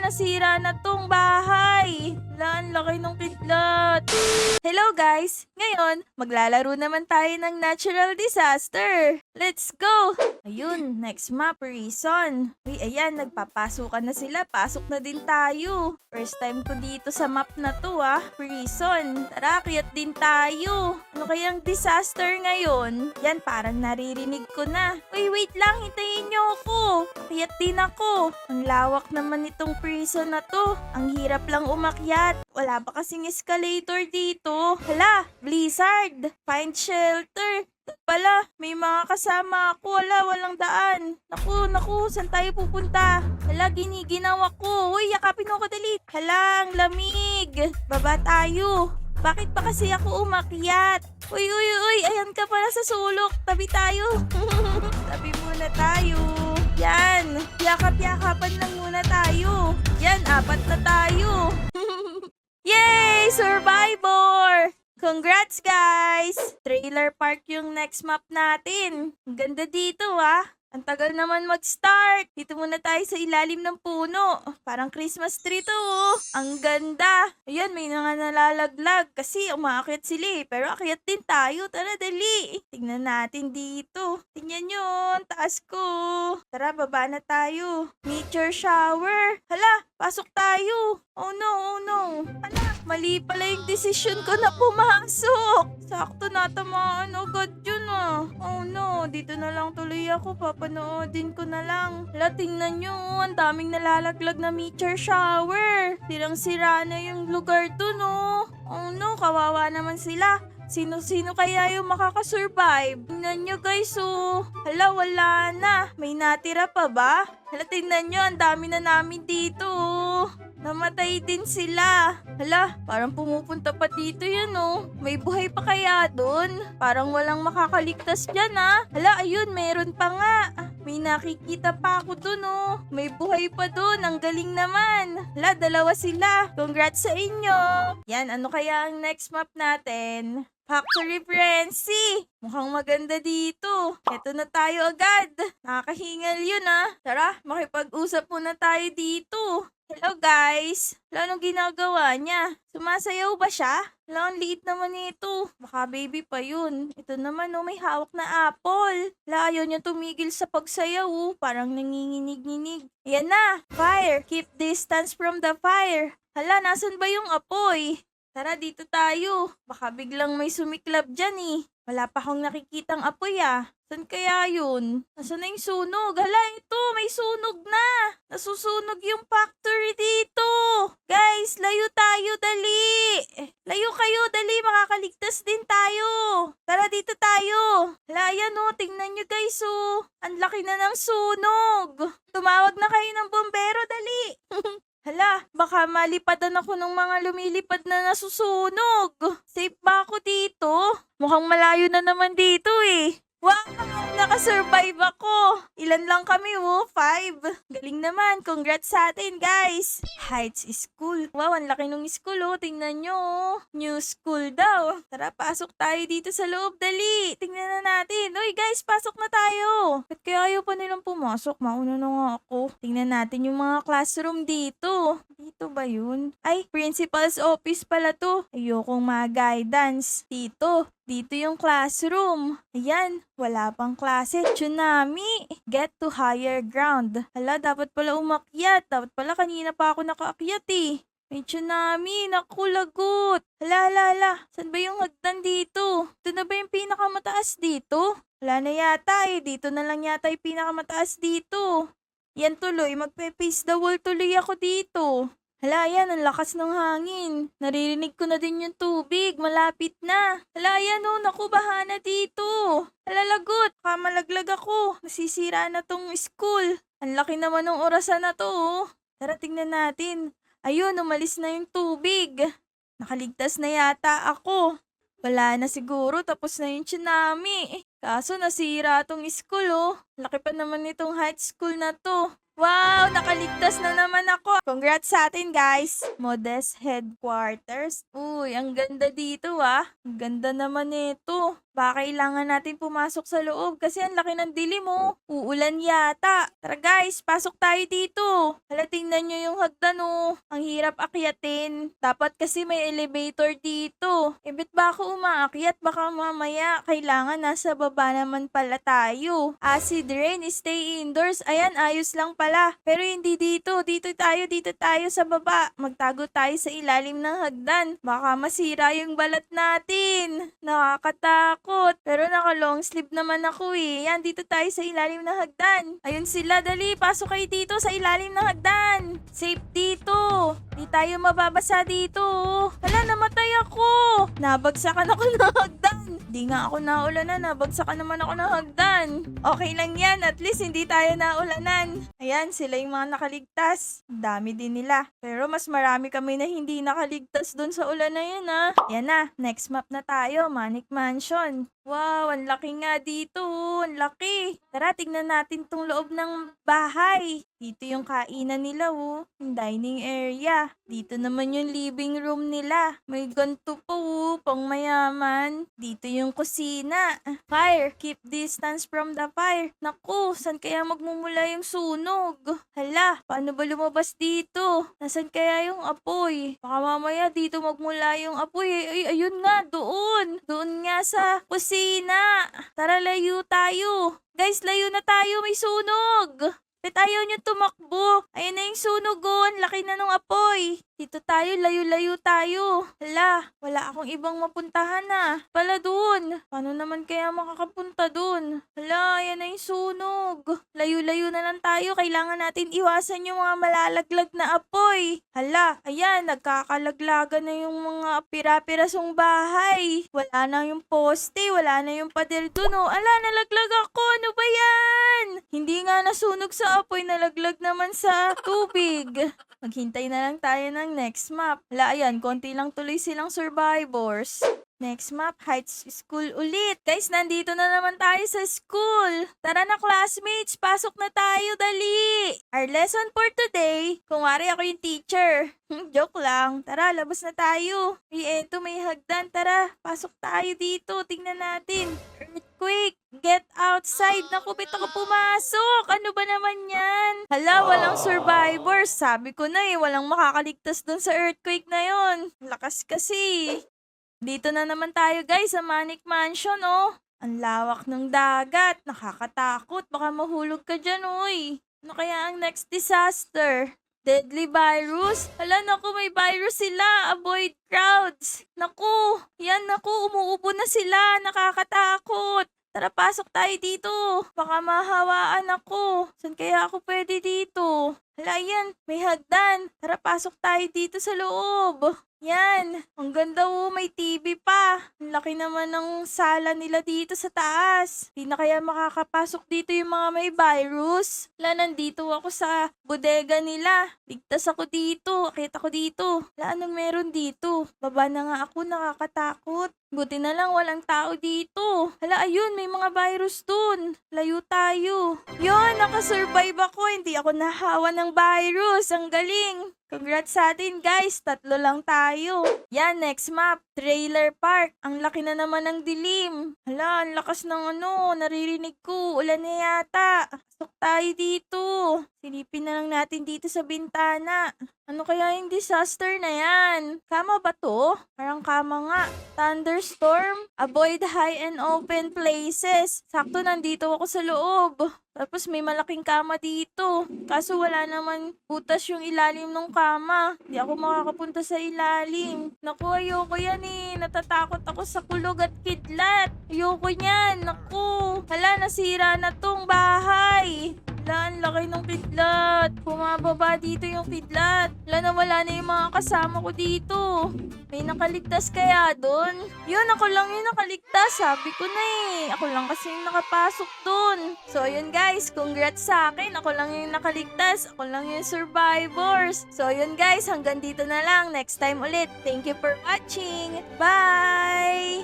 nasira na tong bahay. Ang laki ng kidlat. Hello guys! Ngayon, maglalaro naman tayo ng natural disaster. Let's go! Ayun, next map, Reason. Uy, ayan, nagpapasukan na sila. Pasok na din tayo. First time ko dito sa map na to Reason. Tara, akyat din tayo. Ano kayang disaster ngayon? Yan, parang naririnig ko na. Uy, wait lang, hintayin nyo ako. Akyat din ako. Ang lawak naman itong prison na to. Ang hirap lang umakyat. Wala ba kasing escalator dito? Hala, Blizzard! Find shelter! Pala, may mga kasama ako. Walang daan. Naku, saan tayo pupunta? Hala, giniginaw ako. Uy, yakapin ako dali. Hala, ang lamig. Baba tayo. Bakit pa kasi ako umakyat? Uy, ayan ka pala sa sulok. Tabi tayo. Tabi muna tayo. Yan, yakap-yakapan lang muna tayo. Yan, 4 na tayo. Yay! Survivor! Congrats guys! Trailer Park yung next map natin. Ang ganda dito Ang tagal naman mag-start. Dito muna tayo sa ilalim ng puno. Parang Christmas tree to Ang ganda. Ayan, may mga nalalaglag kasi umaakyat sila Pero akyat din tayo. Tara, dali. Tingnan natin dito. Tingnan nyo, taas ko. Tara, baba na tayo. Nature shower. Hala, pasok tayo. Oh no. Hala, mali pala yung desisyon ko na pumasok. Sakto natamaan agad yun Oh no, dito na lang tuloy ako. Papanoodin ko na lang. Hala, tingnan nyo. Ang daming nalalaglag na nature shower. Sirang-sira na yung lugar to Oh no, kawawa naman sila. Sino-sino kaya yung makakasurvive? Tingnan nyo guys Hala, wala na. May natira pa ba? Hala, tingnan nyo. Ang dami na namin dito Namatay din sila. Hala, parang pumupunta pa dito yan May buhay pa kaya dun? Parang walang makakaligtas dyan Hala, ayun, meron pa nga. May nakikita pa ako dun May buhay pa dun. Ang galing naman. Hala, 2 sila. Congrats sa inyo. Yan, ano kaya ang next map natin? Factory Frenzy! Mukhang maganda dito. Eto na tayo agad. Nakakahingal yun Tara, makipag-usap muna tayo dito. Hello guys! Hala, anong ginagawa niya? Sumasayaw ba siya? Hala, ang liit naman nito. Baka baby pa yun. Ito naman may hawak na apple. Hala, ayaw niya tumigil sa pagsayaw Parang nanginginig-nginig. Ayan na! Fire! Keep distance from the fire. Hala, nasan ba yung apoy? Tara, dito tayo. Baka biglang may sumiklab dyan Wala pa akong nakikitang apoy Saan kaya yun? Nasaan na yung sunog? Hala, ito, may sunog na. Nasusunog yung factory dito. Guys, layo tayo, dali. Layo kayo, dali. Makakaligtas din tayo. Tara, dito tayo. Hala, ayan tingnan nyo guys Ang laki na ng sunog. Tumawag na kayo ng bombero, dali. Hala, baka malipadan ako ng mga lumilipad na nasusunog. Safe ba ako dito? Mukhang malayo na naman dito Wow! Nakasurvive ako! Ilan lang kami 5. Galing naman. Congrats sa atin, guys! Heights School. Wow, ang laki ng school Tingnan nyo New school daw. Tara, pasok tayo dito sa loob. Dali! Tingnan na natin. Uy, guys, pasok na tayo! Ba't kaya ayaw pa nilang pumasok? Mauna na nga ako. Tingnan natin yung mga classroom dito. Dito ba yun? Ay, principal's office pala to. Ayokong ma-guidance. Dito yung classroom. Ayan, wala pang klase. Tsunami. Get to higher ground. Hala, dapat pala umakyat. Dapat pala kanina pa ako nakaakyat May tsunami. Naku, lagot. Hala. Saan ba yung hagdan dito? Ito na ba yung pinakamataas dito? Wala na yata Dito na lang yata yung pinakamataas dito. Yan tuloy. Magpe-face the wall tuloy ako dito. Hala, yan, ang lakas ng hangin. Naririnig ko na din yung tubig. Malapit na. Hala, yan naku, baha na dito. Hala, lagot. Kamalaglag ako. Nasisira na tong school. Ang laki naman ng orasan na to Tara, tingnan natin. Ayun, umalis na yung tubig. Nakaligtas na yata ako. Wala na siguro, tapos na yung tsunami. Kaso nasira tong school Laki pa naman nitong high school na to. Wow! Nakaligtas na naman ako. Congrats sa atin, guys. Modest Headquarters. Uy, ang ganda dito, Ang ganda naman nito. Baka kailangan natin pumasok sa loob kasi ang laki ng dilim, Uulan yata. Tara, guys. Pasok tayo dito. Hala, tingnan nyo yung hagdan, hirap akyatin. Dapat kasi may elevator dito. Eh, ba't ba ako umaakyat? Baka mamaya kailangan nasa baba naman pala tayo. Acid rain, stay indoors. Ayan, ayos lang pala. Pero hindi dito. Dito tayo sa baba. Magtago tayo sa ilalim ng hagdan. Baka masira yung balat natin. Nakakatakot. Pero naka long sleeve naman ako eh. Yan, dito tayo sa ilalim ng hagdan. Ayun sila, dali. Pasok kayo dito sa ilalim ng hagdan. Safe dito. Di tayo mababasa dito. Hala, namatay ako. Nabagsakan ako ng hagdan. Di nga ako naulanan. Nabagsakan naman ako ng hagdan. Okay lang yan. At least hindi tayo naulanan. Ayan, sila yung mga nakaligtas. Dami din nila. Pero mas marami kami na hindi nakaligtas dun sa ulan na yun ah. Yan na. Next map na tayo. Manic Mansion. Wow, ang laki nga dito. Ang laki. Tara, tignan natin tong loob ng bahay. Dito yung kainan nila oh. Yung dining area. Dito naman yung living room nila. May ganito po oh, pang mayaman. Dito yung kusina. Fire, keep distance from the fire. Naku, saan kaya magmumula yung sunog? Hala, paano ba lumabas dito? Nasaan kaya yung apoy? Baka mamaya dito magmula yung apoy. Ay, ayun nga, doon. Doon nga sa kusina. Tara, layo tayo. Guys, layo na tayo. May sunog. Ba't ayaw nyo tumakbo? Ayun na yung sunog oh. Ang laki na nung apoy. Dito tayo, layo-layo tayo. Hala, wala akong ibang mapuntahan na. Pala dun. Paano naman kaya makakapunta dun? Hala, yan na yung sunog. Layo-layo na lang tayo. Kailangan natin iwasan yung mga malalaglag na apoy. Hala, ayan, nagkakalaglagan na yung mga pira-pirasong bahay. Wala na yung poste, wala na yung pader dun oh. Ala, nalaglag ako. Ano ba yan? Hindi nga nasunog sa apoy, nalaglag naman sa tubig. Maghintay na lang tayo ng next map. Hala, ayan, konti lang tuloy silang survivors. Next map, Heights School ulit. Guys, nandito na naman tayo sa school. Tara na classmates, pasok na tayo, dali. Our lesson for today, kung wari ako yung teacher. Joke lang. Tara, labas na tayo. Eto, may hagdan. Tara, pasok tayo dito. Tingnan natin. Earthquake, get outside. Naku, ba't ako pumasok? Ano ba naman yan? Hala, walang survivors. Sabi ko na eh, walang makakaligtas dun sa earthquake na yon. Lakas kasi. Dito na naman tayo guys sa Manic Mansion oh. Ang lawak ng dagat. Nakakatakot. Baka mahulog ka dyan uy. Ano kaya ang next disaster? Deadly virus? Hala, naku, may virus sila. Avoid crowds. Naku, yan, naku, umuubo na sila. Nakakatakot. Tara, pasok tayo dito. Baka mahawaan ako. Saan kaya ako pwede dito? Hala, yan, may hagdan. Tara, pasok tayo dito sa loob. Yan, ang ganda oh, may TV pa. Ang laki naman ng sala nila dito sa taas. Di na kaya makakapasok dito yung mga may virus. Wala, nandito ako sa bodega nila. Ligtas ako dito, akit ako dito. Wala, anong meron dito? Baba na nga ako, nakakatakot. Buti na lang walang tao dito. Hala, ayun, may mga virus dun. Layo tayo. Yun, nakasurvive ako. Hindi ako nahawa ng virus. Ang galing. Congrats sa atin guys, 3 lang tayo. Yan, next map, Trailer Park. Ang laki na naman ng dilim. Hala, ang lakas ng naririnig ko. Ulan na yata. Pasok tayo dito. Silipin na lang natin dito sa bintana. Ano kaya yung disaster na yan? Kama ba to? Parang kama nga. Thunderstorm? Avoid high and open places. Sakto, nandito ako sa loob. Tapos may malaking kama dito. Kaso wala naman butas yung ilalim ng kama. Hindi ako makakapunta sa ilalim. Naku, ayoko yan eh. Natatakot ako sa kulog at kidlat. Ayoko yan. Naku. Hala, nasira na tong bahay. Hala, ang laki ng kidlat. Bumababa dito yung kidlat. Hala, nawala na yung mga kasama ko dito. May nakaligtas kaya doon? Yun, ako lang yung nakaligtas. Sabi ko na eh. Ako lang kasi yung nakapasok doon. So, yun guys. Congrats sa akin. Ako lang yung nakaligtas. Ako lang yung survivors. So, yun guys. Hanggang dito na lang. Next time ulit. Thank you for watching. Bye!